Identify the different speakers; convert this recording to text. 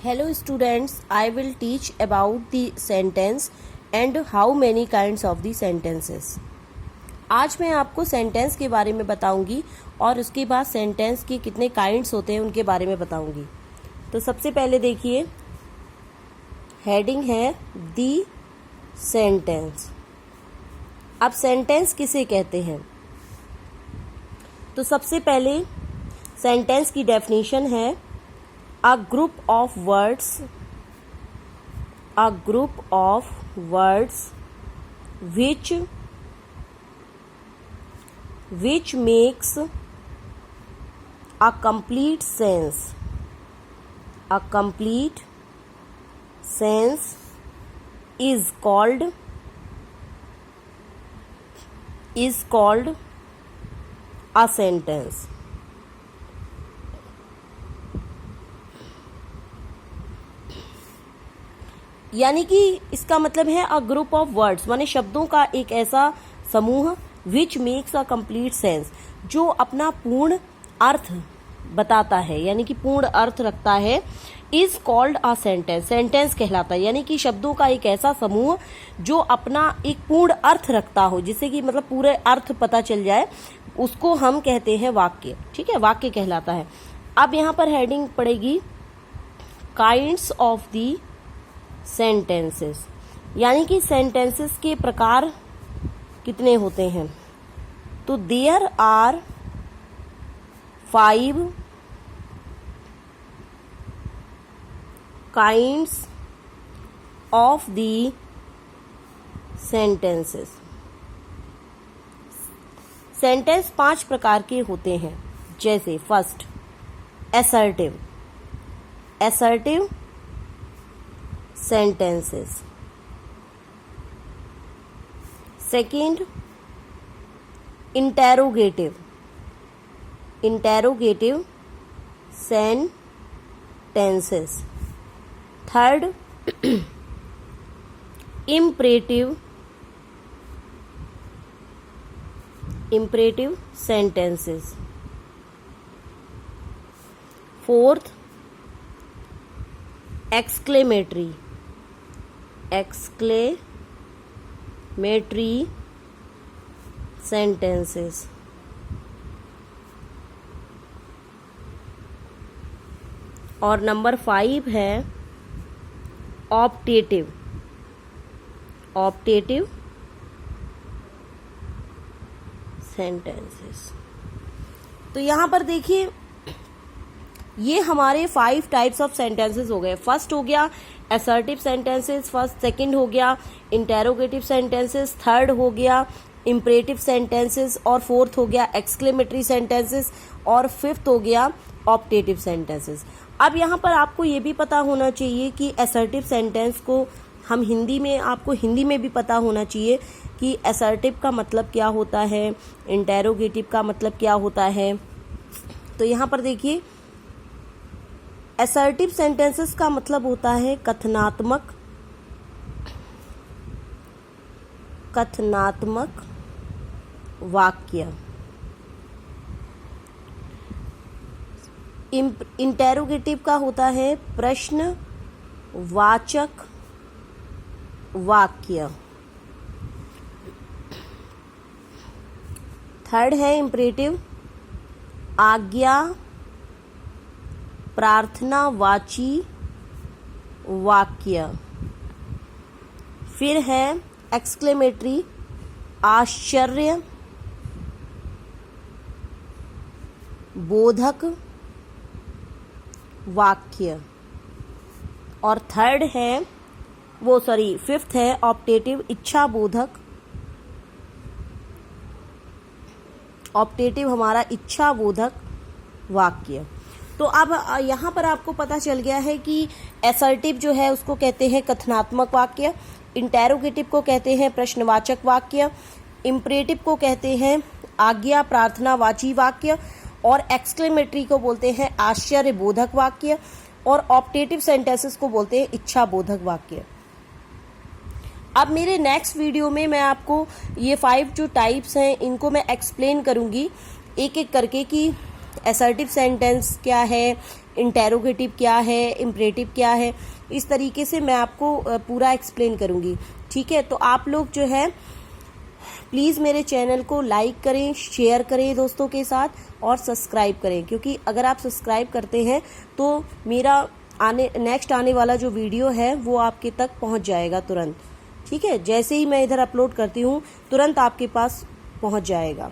Speaker 1: Hello students, I will teach about the sentence and how many kinds of the sentences. आज मैं आपको sentence के बारे में बताऊंगी और उसके बाद सेंटेंस के कितने काइंड्स होते हैं उनके बारे में बताऊंगी। तो सबसे पहले देखिए, हेडिंग है दी सेंटेंस। अब सेंटेंस किसे कहते हैं? तो सबसे पहले सेंटेंस की डेफिनेशन है a group of words which makes a complete sense is called a sentence. यानी कि इसका मतलब है अ ग्रुप ऑफ वर्ड्स, माने शब्दों का एक ऐसा समूह which makes a complete sense, जो अपना पूर्ण अर्थ बताता है, यानी कि पूर्ण अर्थ रखता है, is called a sentence, sentence कहलाता है। यानी कि शब्दों का एक ऐसा समूह जो अपना एक पूर्ण अर्थ रखता हो, जिससे कि मतलब पूरे अर्थ पता चल जाए, उसको हम कहते हैं वाक्य। ठीक है, वाक्य कहलाता है। अब यहाँ पर हेडिंग पड़ेगी काइंड्स ऑफ दी सेंटेंसेस, यानी कि सेंटेंसेस के प्रकार कितने होते हैं। तो there are 5 kinds of the sentences. Sentence 5 प्रकार के होते हैं, जैसे first assertive sentences. Second, interrogative sentences. Third, imperative sentences. Fourth, exclamatory sentences. और नंबर 5 है ऑप्टेटिव सेंटेंसेस। तो यहां पर देखिए, ये हमारे 5 टाइप्स ऑफ सेंटेंसेस हो गए। फर्स्ट हो गया असर्टिव सेंटेंसेस, सेकंड हो गया इंटेरोगेटिव सेंटेंसेस, थर्ड हो गया इंपरेटिव सेंटेंसेस, और फोर्थ हो गया एक्सक्लेमेटरी सेंटेंसेस, और फिफ्थ हो गया ऑप्टेटिव सेंटेंसेस। अब यहाँ पर आपको ये भी पता होना चाहिए कि असर्टिव सेंटेंस को हम हिंदी में, आपको हिंदी में भी पता होना चाहिए कि असर्टिव का मतलब क्या होता है, इंटेरोगेटिव का मतलब क्या होता है। तो यहाँ पर देखिए, असर्टिव सेंटेंसेस का मतलब होता है कथनात्मक वाक्य। इंटेरोगेटिव का होता है प्रश्नवाचक वाक्य। थर्ड है इंपरेटिव आज्ञा प्रार्थनावाची वाक्य। फिर है एक्सक्लेमेटरी आश्चर्य बोधक वाक्य। और थर्ड है फिफ्थ है ऑप्टेटिव इच्छा बोधक। ऑप्टेटिव हमारा इच्छा बोधक वाक्य। तो अब यहाँ पर आपको पता चल गया है कि असर्टिव जो है उसको कहते हैं कथनात्मक वाक्य, इंटेरोगेटिव को कहते हैं प्रश्नवाचक वाक्य, इंपरेटिव को कहते हैं आज्ञा प्रार्थनावाची वाक्य, और एक्सक्लेमेटरी को बोलते हैं आश्चर्य बोधक वाक्य, और ऑप्टेटिव सेंटेंसेस को बोलते हैं इच्छा बोधक वाक्य। अब मेरे नेक्स्ट वीडियो में मैं आपको ये 5 जो टाइप्स हैं इनको मैं एक्सप्लेन करूंगी एक एक करके कि असर्टिव सेंटेंस क्या है, इंटेरोगेटिव क्या है, इम्परेटिव क्या है, इस तरीके से मैं आपको पूरा एक्सप्लेन करूंगी। ठीक है, तो आप लोग जो है प्लीज़ मेरे चैनल को लाइक करें, शेयर करें दोस्तों के साथ और सब्सक्राइब करें, क्योंकि अगर आप सब्सक्राइब करते हैं तो मेरा नेक्स्ट आने वाला जो वीडियो है वो आपके तक पहुंच जाएगा तुरंत। ठीक है, जैसे ही मैं इधर अपलोड करती हूँ तुरंत आपके पास पहुंच जाएगा।